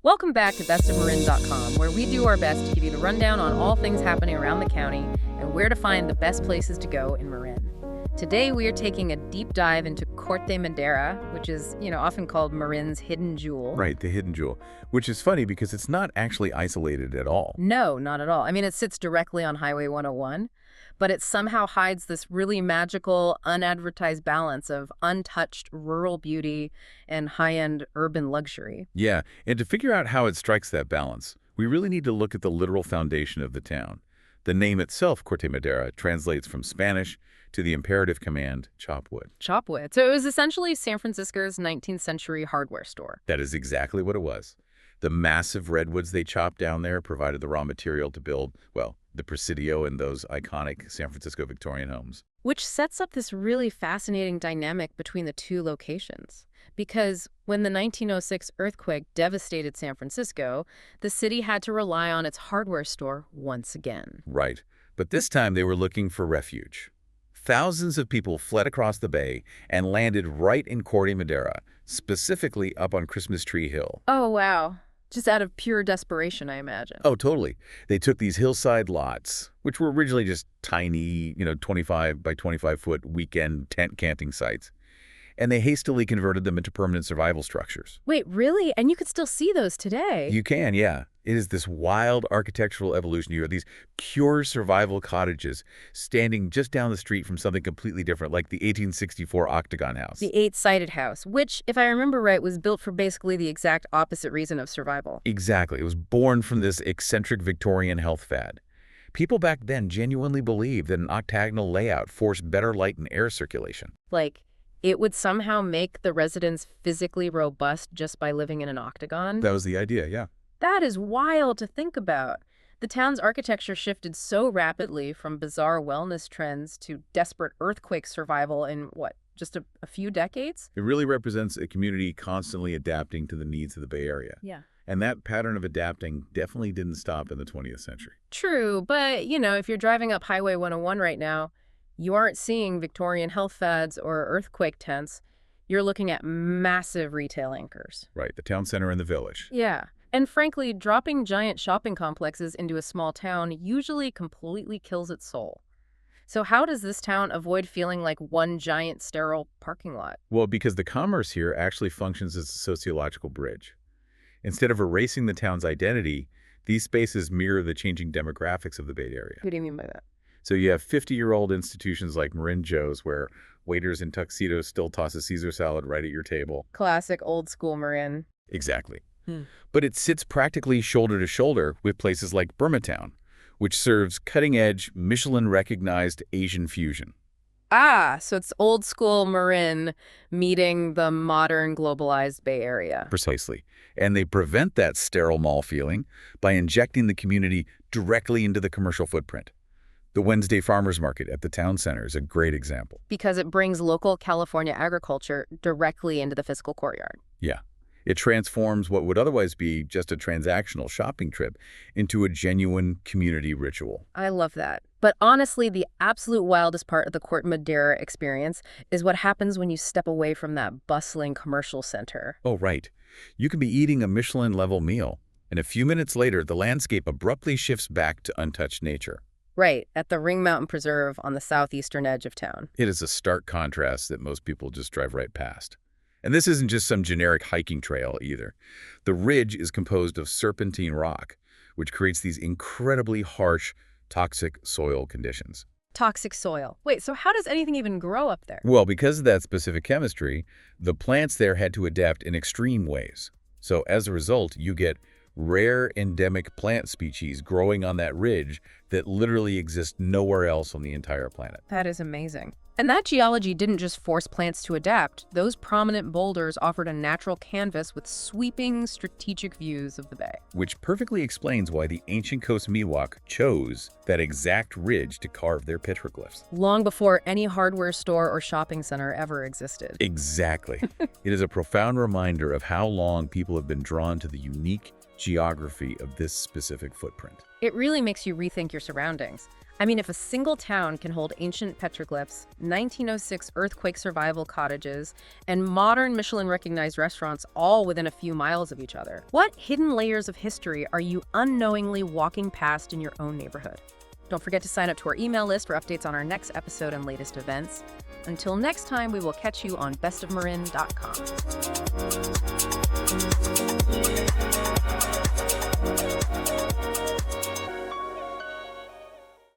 Welcome back to bestofmarin.com, where we do our best to give you the rundown on all things happening around the county and where to find the best places to go in Marin. Today, we are taking a deep dive into Corte Madera, which is, often called Marin's hidden jewel. Right, the hidden jewel, which is funny because it's not actually isolated at all. No, not at all. I mean, it sits directly on Highway 101, but it somehow hides this really magical, unadvertised balance of untouched rural beauty and high-end urban luxury. Yeah, and to figure out how it strikes that balance, we really need to look at the literal foundation of the town. The name itself, Corte Madera, translates from Spanish to the imperative command, chop wood. Chop wood. So it was essentially San Francisco's 19th century hardware store. That is exactly what it was. The massive redwoods they chopped down there provided the raw material to build, well, the Presidio and those iconic San Francisco Victorian homes. Which sets up this really fascinating dynamic between the two locations. Because when the 1906 earthquake devastated San Francisco, the city had to rely on its hardware store once again. Right. But this time they were looking for refuge. Thousands of people fled across the bay and landed right in Corte Madera, specifically up on Christmas Tree Hill. Oh, wow. Just out of pure desperation, I imagine. Oh, totally. They took these hillside lots, which were originally just tiny, 25 by 25 foot weekend tent camping sites, and they hastily converted them into permanent survival structures. Wait, really? And you could still see those today? You can, yeah. It is this wild architectural evolution. You have these pure survival cottages standing just down the street from something completely different, like the 1864 Octagon House. The eight-sided house, which, if I remember right, was built for basically the exact opposite reason of survival. Exactly. It was born from this eccentric Victorian health fad. People back then genuinely believed that an octagonal layout forced better light and air circulation. Like, it would somehow make the residents physically robust just by living in an octagon? That was the idea, yeah. That is wild to think about. The town's architecture shifted so rapidly from bizarre wellness trends to desperate earthquake survival in, just a few decades? It really represents a community constantly adapting to the needs of the Bay Area. Yeah. And that pattern of adapting definitely didn't stop in the 20th century. True, but, if you're driving up Highway 101 right now, you aren't seeing Victorian health fads or earthquake tents. You're looking at massive retail anchors. Right, the town center and the village. Yeah. And frankly, dropping giant shopping complexes into a small town usually completely kills its soul. So how does this town avoid feeling like one giant sterile parking lot? Well, because the commerce here actually functions as a sociological bridge. Instead of erasing the town's identity, these spaces mirror the changing demographics of the Bay Area. What do you mean by that? So you have 50-year-old institutions like Marin Joe's, where waiters in tuxedos still toss a Caesar salad right at your table. Classic old school Marin. Exactly. But it sits practically shoulder to shoulder with places like Burmatown, which serves cutting-edge, Michelin-recognized Asian fusion. Ah, so it's old school Marin meeting the modern globalized Bay Area. Precisely. And they prevent that sterile mall feeling by injecting the community directly into the commercial footprint. The Wednesday Farmers Market at the town center is a great example. Because it brings local California agriculture directly into the fiscal courtyard. Yeah. It transforms what would otherwise be just a transactional shopping trip into a genuine community ritual. I love that. But honestly, the absolute wildest part of the Corte Madera experience is what happens when you step away from that bustling commercial center. Oh, right. You can be eating a Michelin-level meal, and a few minutes later, the landscape abruptly shifts back to untouched nature. Right, at the Ring Mountain Preserve on the southeastern edge of town. It is a stark contrast that most people just drive right past. And this isn't just some generic hiking trail either. The ridge is composed of serpentine rock, which creates these incredibly harsh, toxic soil conditions. Toxic soil. Wait, so how does anything even grow up there? Well, because of that specific chemistry, the plants there had to adapt in extreme ways. So as a result, you get rare endemic plant species growing on that ridge that literally exist nowhere else on the entire planet. That is amazing. And that geology didn't just force plants to adapt. Those prominent boulders offered a natural canvas with sweeping, strategic views of the bay. Which perfectly explains why the ancient Coast Miwok chose that exact ridge to carve their petroglyphs. Long before any hardware store or shopping center ever existed. Exactly. It is a profound reminder of how long people have been drawn to the unique geography of this specific footprint. It really makes you rethink your surroundings. I mean, if a single town can hold ancient petroglyphs, 1906 earthquake survival cottages, and modern Michelin-recognized restaurants all within a few miles of each other, what hidden layers of history are you unknowingly walking past in your own neighborhood? Don't forget to sign up to our email list for updates on our next episode and latest events. Until next time, we will catch you on bestofmarin.com.